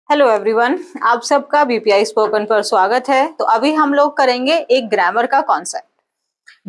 Hello everyone, आप सबका BPI spoken पर स्वागत है। तो अभी हम लोग करेंगे एक ग्रामर का कॉन्सेप्ट।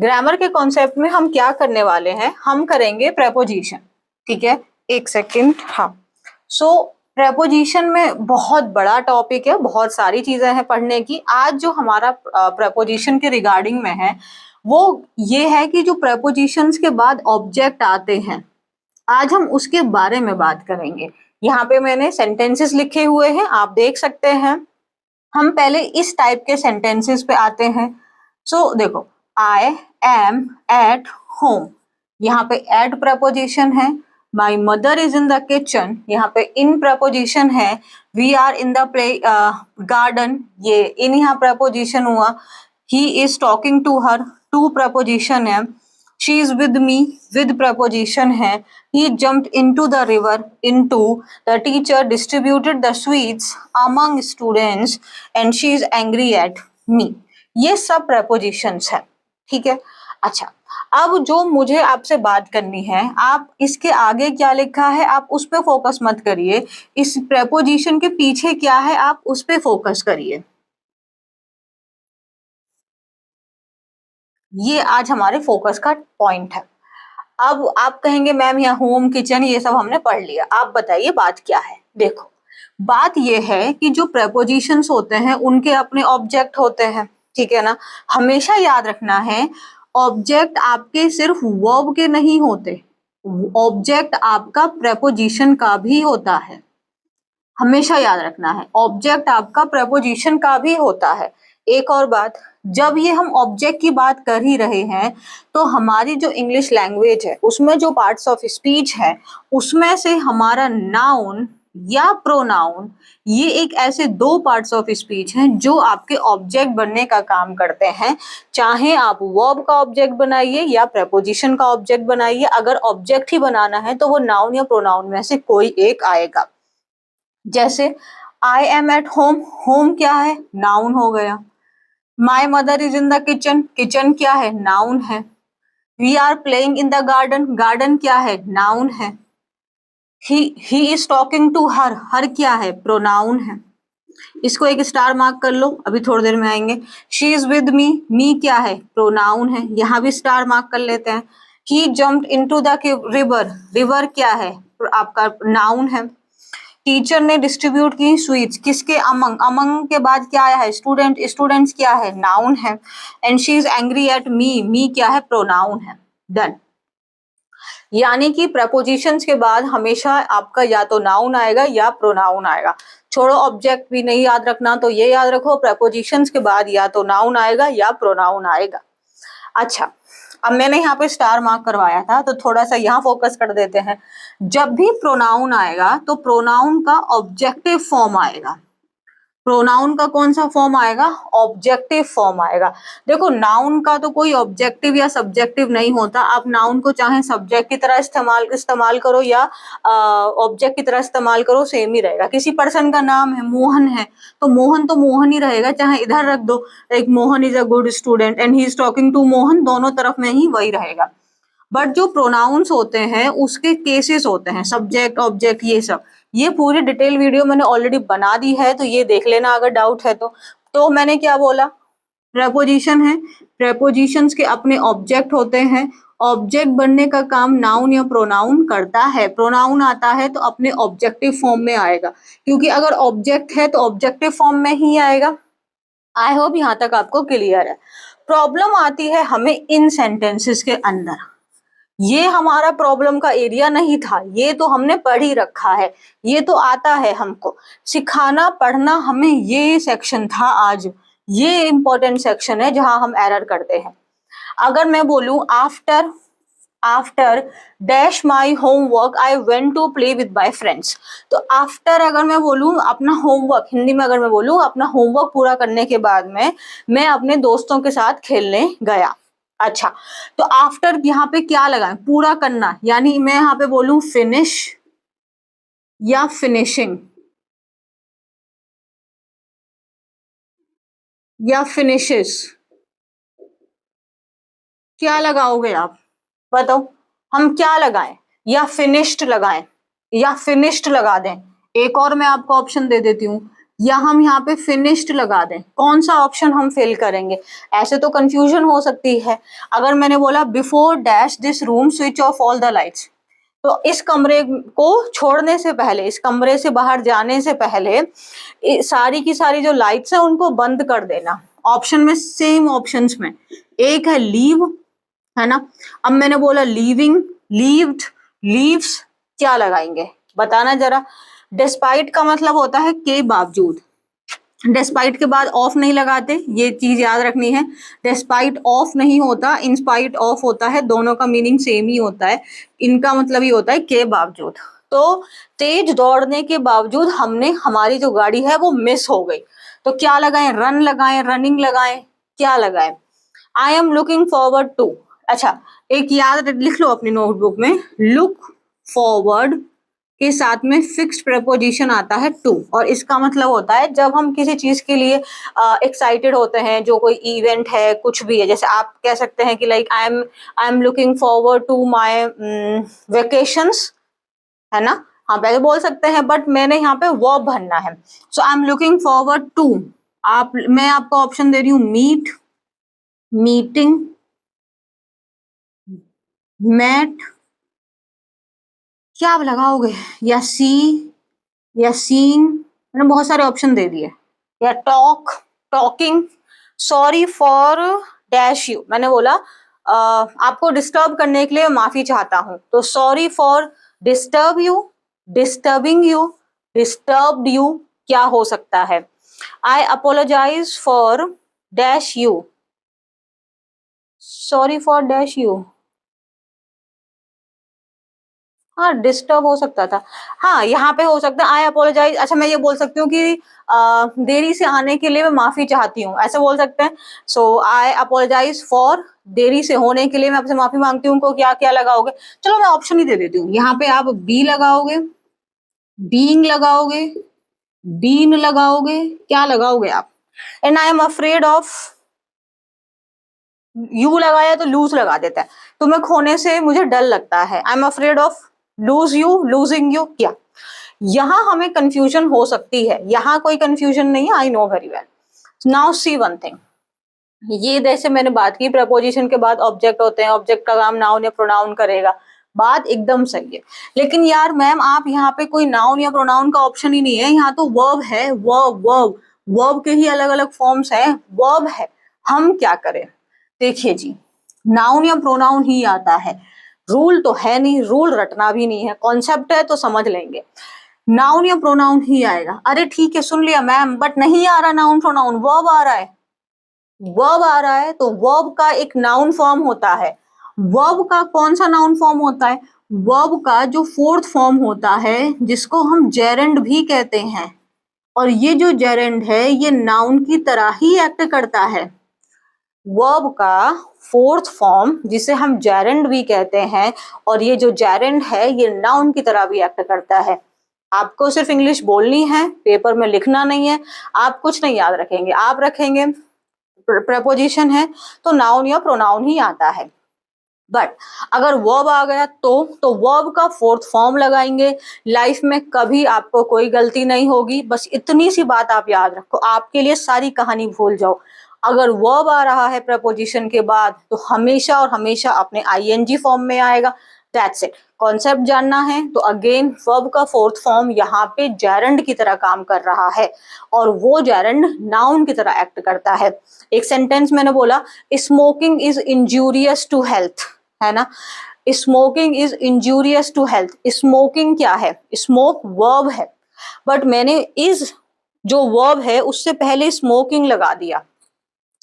ग्रामर के कॉन्सेप्ट में हम क्या करने वाले हैं, हम करेंगे प्रेपोजिशन। ठीक है, एक सेकंड। हाँ, प्रेपोजिशन में बहुत बड़ा टॉपिक है, बहुत सारी चीजें हैं पढ़ने की। आज जो हमारा प्रेपोजिशन के रिगार्डिंग में है वो ये है कि जो प्रेपोजिशंस के बाद ऑब्जेक्ट आते हैं, आज हम उसके बारे में बात करेंगे। यहाँ पे मैंने सेंटेंसेस लिखे हुए हैं, आप देख सकते हैं। हम पहले इस टाइप के सेंटेंसेस पे आते हैं। देखो, आई एम एट होम, यहाँ पे एट प्रपोजिशन है। My mother is in the kitchen, यहाँ पे इन प्रपोजिशन है। We are in the play garden, ये इन यहाँ प्रपोजिशन हुआ। He is talking to her, to preposition है। She is with me, with preposition है। He jumped into the river, into। The teacher distributed the sweets among students and she is angry at me। ये सब prepositions है। ठीक है, अच्छा, अब जो मुझे आपसे बात करनी है, आप इसके आगे क्या लिखा है आप उस पर फोकस मत करिए, इस preposition के पीछे क्या है आप उस पर फोकस करिए। ये आज हमारे फोकस का पॉइंट है। अब आप कहेंगे मैम यहाँ होम किचन ये सब हमने पढ़ लिया, आप बताइए बात क्या है। देखो, बात ये है कि जो प्रेपोजिशंस होते हैं उनके अपने ऑब्जेक्ट होते हैं। ठीक है ना, हमेशा याद रखना है ऑब्जेक्ट आपके सिर्फ वर्ब के नहीं होते, ऑब्जेक्ट आपका प्रेपोजिशन का भी होता है। हमेशा याद रखना है ऑब्जेक्ट आपका प्रेपोजिशन का भी होता है। एक और बात, जब ये हम ऑब्जेक्ट की बात कर ही रहे हैं तो हमारी जो इंग्लिश लैंग्वेज है उसमें जो पार्ट्स ऑफ स्पीच है उसमें से हमारा नाउन या प्रोनाउन, ये एक ऐसे दो पार्ट्स ऑफ स्पीच हैं जो आपके ऑब्जेक्ट बनने का काम करते हैं। चाहे आप वर्ब का ऑब्जेक्ट बनाइए या प्रेपोजिशन का ऑब्जेक्ट बनाइए, अगर ऑब्जेक्ट ही बनाना है तो वो नाउन या प्रोनाउन में से कोई एक आएगा। जैसे I am at home, home क्या है, नाउन हो गया। My mother is in the kitchen, kitchen क्या है, नाउन है। We are playing in the garden, garden क्या है, नाउन है। He is talking to her, her क्या है, प्रोनाउन है। इसको एक स्टार मार्क कर लो, अभी थोड़ी देर में आएंगे। She is with me, me क्या है, प्रोनाउन है, यहाँ भी स्टार मार्क कर लेते हैं। He jumped into the river, river क्या है, आपका नाउन है। टीचर ने डिस्ट्रीब्यूट की स्वीट्स, किसके, अमंग, अमंग के बाद क्या आया है, स्टूडेंट, स्टूडेंट्स क्या है, नाउन है। And she is angry at me, me क्या है, प्रोनाउन है। डन। यानी कि प्रपोजिशंस के बाद हमेशा आपका या तो नाउन आएगा या प्रोनाउन आएगा। छोड़ो, ऑब्जेक्ट भी नहीं याद रखना तो ये याद रखो, प्रपोजिशंस के बाद या तो नाउन आएगा या प्रोनाउन आएगा। अच्छा, अब मैंने यहाँ पे स्टार मार्क करवाया था तो थोड़ा सा यहाँ फोकस कर देते हैं। जब भी प्रोनाउन आएगा तो प्रोनाउन का ऑब्जेक्टिव फॉर्म आएगा। प्रोनाउन का कौन सा फॉर्म आएगा, ऑब्जेक्टिव फॉर्म आएगा। देखो, नाउन का तो कोई ऑब्जेक्टिव या सब्जेक्टिव नहीं होता। आप नाउन को चाहे सब्जेक्ट की तरह इस्तेमाल करो या ऑब्जेक्ट की तरह इस्तेमाल करो, सेम ही रहेगा। किसी पर्सन का नाम है मोहन है तो मोहन ही रहेगा, चाहे इधर रख दो, एक Mohan is a good student and he is talking to Mohan, दोनों तरफ में ही वही रहेगा। बट जो प्रोनाउंस होते हैं उसके केसेस होते हैं, सब्जेक्ट ऑब्जेक्ट ये सब। ये पूरी डिटेल वीडियो मैंने ऑलरेडी बना दी है, तो ये देख लेना अगर डाउट है तो मैंने क्या बोला, प्रेपोजिशन है, प्रेपोजिशंस के अपने ऑब्जेक्ट होते हैं। ऑब्जेक्ट बनने का काम नाउन या प्रोनाउन करता है। प्रोनाउन आता है तो अपने ऑब्जेक्टिव फॉर्म में आएगा, क्योंकि अगर ऑब्जेक्ट है तो ऑब्जेक्टिव फॉर्म में ही आएगा। आई होप यहाँ तक आपको क्लियर है। प्रॉब्लम आती है हमें इन सेंटेंसेस के अंदर। ये हमारा प्रॉब्लम का एरिया नहीं था, ये तो हमने पढ़ ही रखा है, ये तो आता है हमको। सिखाना पढ़ना हमें ये सेक्शन था आज, ये इंपॉर्टेंट सेक्शन है जहां हम एरर करते हैं। अगर मैं बोलूं after after dash my homework I went to play with my friends, तो आफ्टर अगर मैं बोलूं अपना होमवर्क, हिंदी में अगर मैं बोलूं अपना होमवर्क पूरा करने के बाद में मैं अपने दोस्तों के साथ खेलने गया। अच्छा, तो आफ्टर यहाँ पे क्या लगाएं, पूरा करना, यानी मैं यहाँ पे बोलूं फिनिश या फिनिशिंग या फिनिशेस, क्या लगाओगे आप बताओ, हम क्या लगाएं, या फिनिश्ड लगाएं या फिनिश्ड लगा दें, एक और मैं आपको ऑप्शन दे देती हूँ, या हम यहाँ पे फिनिश्ड लगा दें, कौन सा ऑप्शन हम फिल करेंगे? ऐसे तो कंफ्यूजन हो सकती है। अगर मैंने बोला before dash this room switch off all the lights, तो इस कमरे को छोड़ने से पहले, इस कमरे से बाहर जाने से पहले सारी की सारी जो लाइट्स है उनको बंद कर देना। ऑप्शन में सेम ऑप्शंस में एक है लीव, है ना। अब मैंने बोला लीविंग, लीव्ड, लीव्स, क्या लगाएंगे बताना जरा। डिस्पाइट का मतलब होता है के बावजूद, डिस्पाइट के बाद ऑफ नहीं लगाते, ये चीज याद रखनी है। डिस्पाइट ऑफ नहीं होता, इंस्पाइट ऑफ होता है, दोनों का मीनिंग सेम ही होता है। इनका मतलब ये होता है के बावजूद। तो तेज दौड़ने के बावजूद हमने, हमारी जो गाड़ी है वो मिस हो गई, तो क्या लगाएं? रन लगाएं, रनिंग लगाएं, क्या लगाएं? I am looking forward to. अच्छा, एक याद लिख लो अपनी नोटबुक में, लुक फॉरवर्ड के साथ में फिक्स्ड प्रपोजिशन आता है टू, और इसका मतलब होता है जब हम किसी चीज के लिए एक्साइटेड होते हैं, जो कोई इवेंट है, कुछ भी है, जैसे आप कह सकते हैं कि like I am looking forward to my vacations, है ना। हाँ पहले बोल सकते हैं, बट मैंने यहाँ पे वर्ब भरना है। So I am looking forward to, मैं आपको ऑप्शन दे रही हूँ मीट, मीटिंग, मैट, क्या आप लगाओगे? या सी, या सीन, मैंने बहुत सारे ऑप्शन दे दिए। या talk, talking, sorry for dash you, मैंने बोला आपको डिस्टर्ब करने के लिए माफी चाहता हूं, तो sorry for disturb you, disturbing you, disturbed you, क्या हो सकता है? I apologize for dash you, sorry for dash you, हाँ डिस्टर्ब हो सकता था। हाँ यहाँ पे हो सकता है आई अपोलोजाइज, अच्छा मैं ये बोल सकती हूँ कि देरी से आने के लिए मैं माफी चाहती हूँ, ऐसे बोल सकते हैं। सो आई अपोलोजाइज फॉर, देरी से होने के लिए मैं आपसे माफी मांगती हूँ, को क्या क्या लगाओगे? चलो मैं ऑप्शन ही दे देती हूँ, यहाँ पे आप बी लगाओगे, बीइंग लगाओगे, बीन लगाओगे, क्या लगाओगे आप? And I am afraid of, you लगाया तो लूज लगा देता है, तुम्हें खोने से मुझे डर लगता है, आई am afraid of lose you, losing you, क्या? यहाँ हमें कंफ्यूजन हो सकती है, यहाँ कोई कंफ्यूजन नहीं है, I know very well. Now see one thing, ये जैसे मैंने बात की प्रपोजिशन के बाद ऑब्जेक्ट होते हैं, ऑब्जेक्ट का काम नाउन या प्रोनाउन करेगा, बात एकदम सही है। लेकिन यार मैम आप यहाँ पे कोई नाउन या प्रोनाउन का ऑप्शन ही नहीं है, यहाँ तो वर्ब है, वर्ब, वर्ब, वर्ब के ही अलग अलग फॉर्म्स हैं, वर्ब है, हम क्या करें? देखिए जी, नाउन या प्रोनाउन ही आता है, रूल तो है नहीं, रूल रटना भी नहीं है, कॉन्सेप्ट है तो समझ लेंगे, नाउन या प्रोनाउन ही आएगा। अरे ठीक है सुन लिया मैम, बट नहीं आ रहा नाउन प्रोनाउन, वर्ब आ रहा है, वर्ब आ रहा है, तो वर्ब का एक नाउन फॉर्म होता है। वर्ब का कौन सा नाउन फॉर्म होता है? वर्ब का जो फोर्थ फॉर्म होता है, जिसको हम जेरेंड भी कहते हैं, और ये जो जेरेंड है ये नाउन की तरह ही एक्ट करता है। वर्ब का फोर्थ फॉर्म जिसे हम जेरेंड भी कहते हैं, और ये जो जेरेंड है ये नाउन की तरह भी एक्ट करता है। आपको सिर्फ इंग्लिश बोलनी है, पेपर में लिखना नहीं है, आप कुछ नहीं याद रखेंगे, आप रखेंगे प्रपोजिशन है तो नाउन या प्रोनाउन ही आता है। बट अगर वर्ब आ गया तो वर्ब का फोर्थ फॉर्म लगाएंगे, लाइफ में कभी आपको कोई गलती नहीं होगी। बस इतनी सी बात आप याद रखो, आपके लिए सारी कहानी भूल जाओ। अगर वर्ब आ रहा है प्रपोजिशन के बाद तो हमेशा और हमेशा अपने आईएनजी फॉर्म में आएगा, दैट्स इट। कॉन्सेप्ट जानना है तो अगेन वर्ब का फोर्थ फॉर्म यहाँ पे जेरेंड की तरह काम कर रहा है, और वो जेरेंड नाउन की तरह एक्ट करता है। एक सेंटेंस मैंने बोला smoking is injurious to health, है ना, smoking is injurious to health, smoking क्या है? स्मोक वर्ब है, बट मैंने इज जो वर्ब है उससे पहले स्मोकिंग लगा दिया,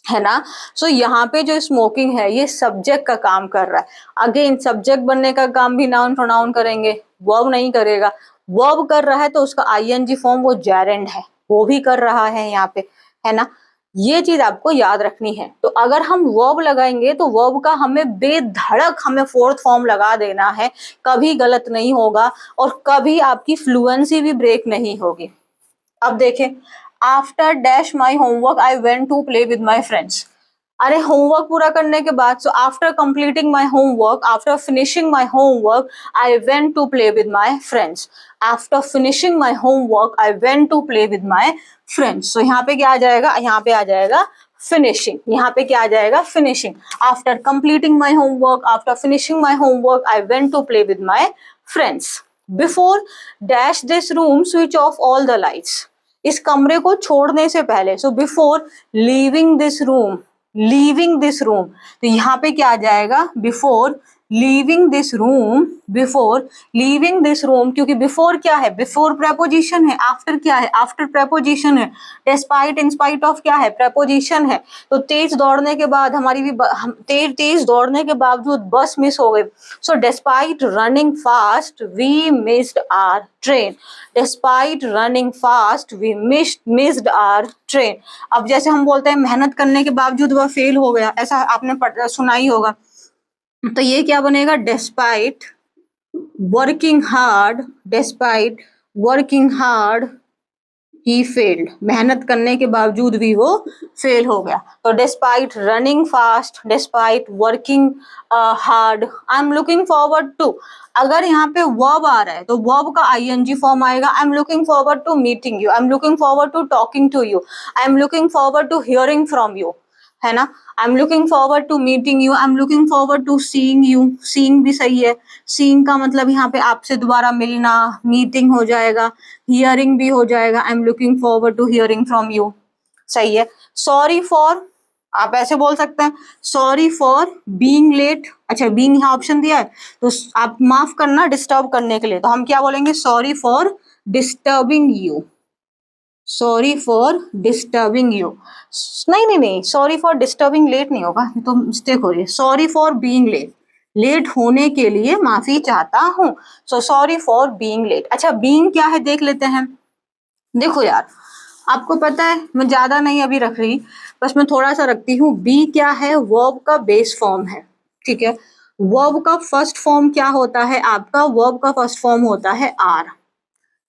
है ना। सो यहाँ पे जो स्मोकिंग है ये सब्जेक्ट का काम कर रहा है। अगेन सब्जेक्ट बनने का काम भी नाउन प्रोनाउन करेंगे, वर्ब नहीं करेगा। वर्ब कर रहा है तो उसका आईएनजी फॉर्म वो जेरेंड है, वो भी कर रहा है यहाँ पे, है ना। ये चीज आपको याद रखनी है। तो अगर हम वर्ब लगाएंगे तो वर्ब का हमें बेधड़क हमें फोर्थ फॉर्म लगा देना है, कभी गलत नहीं होगा और कभी आपकी फ्लुएंसी भी ब्रेक नहीं होगी। अब देखें, after dash my homework I went to play with my friends, अरे होमवर्क पूरा करने के बाद, so after completing my homework, after finishing my homework, I went to play with my friends. After finishing my homework, I went to play with my friends. So यहाँ पे क्या आ जाएगा, यहाँ पे आ जाएगा फिनिशिंग। यहाँ पे क्या आ जाएगा, finishing. After completing my homework, after finishing my homework, I went to play with my friends. Before dash this room, switch off all the lights. इस कमरे को छोड़ने से पहले, so before leaving this room, leaving this room, तो यहाँ पे क्या आ जाएगा, before leaving this room, before leaving this room, क्योंकि बिफोर क्या है, बिफोर प्रेपोजिशन है, आफ्टर क्या है, आफ्टर प्रेपोजिशन है, डिस्पाइट इन स्पाइट ऑफ क्या है, प्रेपोजिशन है। तो तेज दौड़ने के बाद हमारी भी तेज दौड़ने के बावजूद बस मिस हो गई। So despite running fast we missed our train. Despite running fast we missed our train. अब जैसे हम बोलते हैं मेहनत करने के बावजूद वह फेल हो गया, ऐसा आपने सुना ही होगा। तो ये क्या बनेगा, despite working hard, despite working hard he failed. मेहनत करने के बावजूद भी वो फेल हो गया। तो despite running fast, despite working hard, I am looking forward to. अगर यहाँ पे वर्ब आ रहा है तो वर्ब का आईएनजी फॉर्म आएगा, I am looking forward to meeting you, I am looking forward to talking to you, I am looking forward to hearing from you, है ना। I am looking forward to meeting you, I am looking forward to seeing you. Seeing भी सही है, seeing का मतलब यहाँ पे आपसे दोबारा मिलना, मीटिंग हो जाएगा, हियरिंग भी हो जाएगा, I am looking forward to hearing from you, सही है। सॉरी फॉर, आप ऐसे बोल सकते हैं, सॉरी फॉर बीइंग लेट। अच्छा, बीइंग यहाँ ऑप्शन दिया है तो आप माफ करना डिस्टर्ब करने के लिए, तो हम क्या बोलेंगे, sorry for disturbing you, sorry for disturbing you. नहीं, सॉरी फॉर डिस्टर्बिंग लेट नहीं होगा, तो मिस्टेक हो रही है। Sorry for being late, late होने के लिए माफी चाहता हूँ। So sorry for being late. अच्छा, बीइंग क्या है देख लेते हैं। देखो यार, आपको पता है मैं ज्यादा नहीं अभी रख रही, बस मैं थोड़ा सा रखती हूँ। बी क्या है, वर्ब का बेस फॉर्म है, ठीक है। वर्ब का फर्स्ट फॉर्म क्या होता है आपका, वर्ब का फर्स्ट फॉर्म होता है आर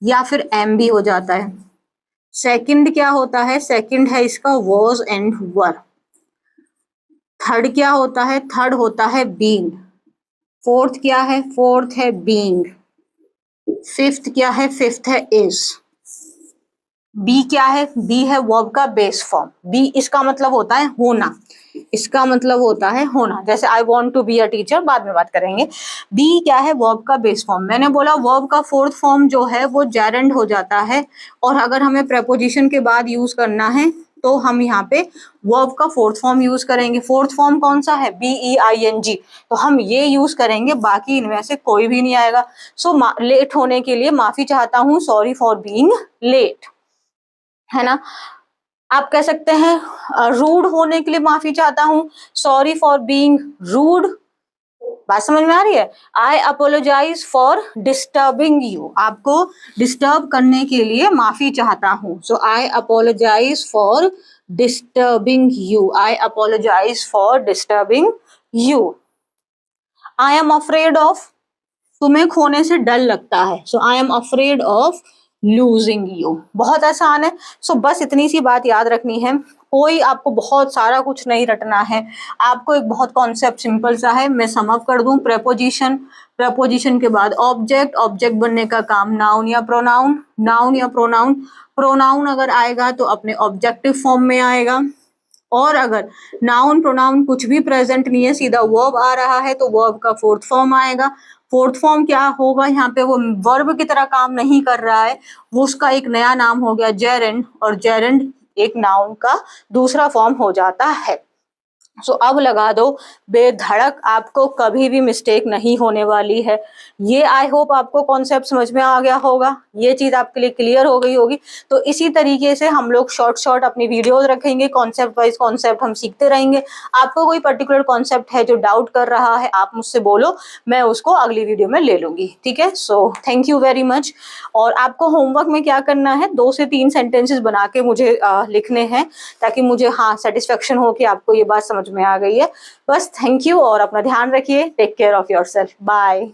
या फिर एम भी हो जाता है। सेकंड क्या होता है, सेकंड है इसका वॉज एंड वर। थर्ड क्या होता है, थर्ड होता है बीइंग। फोर्थ क्या है, फोर्थ है बीइंग। फिफ्थ क्या है, फिफ्थ है इज। बी क्या है, बी है वर्ब का बेस फॉर्म। बी इसका मतलब होता है होना, इसका मतलब होता है होना। जैसे I want to be a teacher, बाद में बात करेंगे। बी क्या है, वर्ब का बेस फॉर्म। मैंने बोला वर्ब का फोर्थ फॉर्म जो है वो जेरेंड हो जाता है, और अगर हमें प्रेपोजिशन के बाद यूज करना है तो हम यहाँ पे वर्ब का फोर्थ फॉर्म यूज करेंगे। फोर्थ फॉर्म कौन सा है, BEING, तो हम ये यूज करेंगे, बाकी इनमें से कोई भी नहीं आएगा। सो लेट होने के लिए माफी चाहता हूँ, सॉरी फॉर बीइंग लेट, है ना। आप कह सकते हैं रूड होने के लिए माफी चाहता हूँ, सॉरी फॉर बीइंग रूड। बात समझ में आ रही है। I apologize for disturbing you, आपको डिस्टर्ब करने के लिए माफी चाहता हूँ। So I apologize for disturbing you, I apologize for disturbing you. I am afraid of, तुम्हें खोने से डर लगता है, so I am afraid of losing you. बहुत आसान है। सो बस इतनी सी बात याद रखनी है, कोई आपको बहुत सारा कुछ नहीं रटना है, आपको एक बहुत कॉन्सेप्ट सिंपल सा है। मैं सम अप कर दूं, प्रेपोजिशन, प्रेपोजिशन के बाद ऑब्जेक्ट, ऑब्जेक्ट बनने का काम नाउन या प्रोनाउन, नाउन या प्रोनाउन, प्रोनाउन अगर आएगा तो अपने ऑब्जेक्टिव फॉर्म में आएगा, और अगर नाउन प्रोनाउन कुछ भी प्रेजेंट नहीं है, सीधा वर्ब आ रहा है, तो वर्ब का फोर्थ फॉर्म आएगा। फोर्थ फॉर्म क्या होगा, यहाँ पे वो वर्ब की तरह काम नहीं कर रहा है, वो उसका एक नया नाम हो गया जेरेंड, और जेरेंड एक नाउन का दूसरा फॉर्म हो जाता है। सो अब लगा दो बेधड़क, आपको कभी भी मिस्टेक नहीं होने वाली है। ये आई होप आपको कॉन्सेप्ट समझ में आ गया होगा, ये चीज आपके लिए क्लियर हो गई होगी। तो इसी तरीके से हम लोग शॉर्ट अपनी वीडियोस रखेंगे, कॉन्सेप्ट वाइज कॉन्सेप्ट हम सीखते रहेंगे। आपको कोई पर्टिकुलर कॉन्सेप्ट है जो डाउट कर रहा है, आप मुझसे बोलो, मैं उसको अगली वीडियो में ले लूंगी, ठीक है। So thank you very much. और आपको होमवर्क में क्या करना है, 2 से 3 सेंटेंसेस बना के मुझे लिखने हैं, ताकि मुझे सेटिस्फेक्शन हो कि आपको ये बात समझ में आ गई है। बस थैंक यू, और अपना ध्यान रखिए, take care of yourself, bye.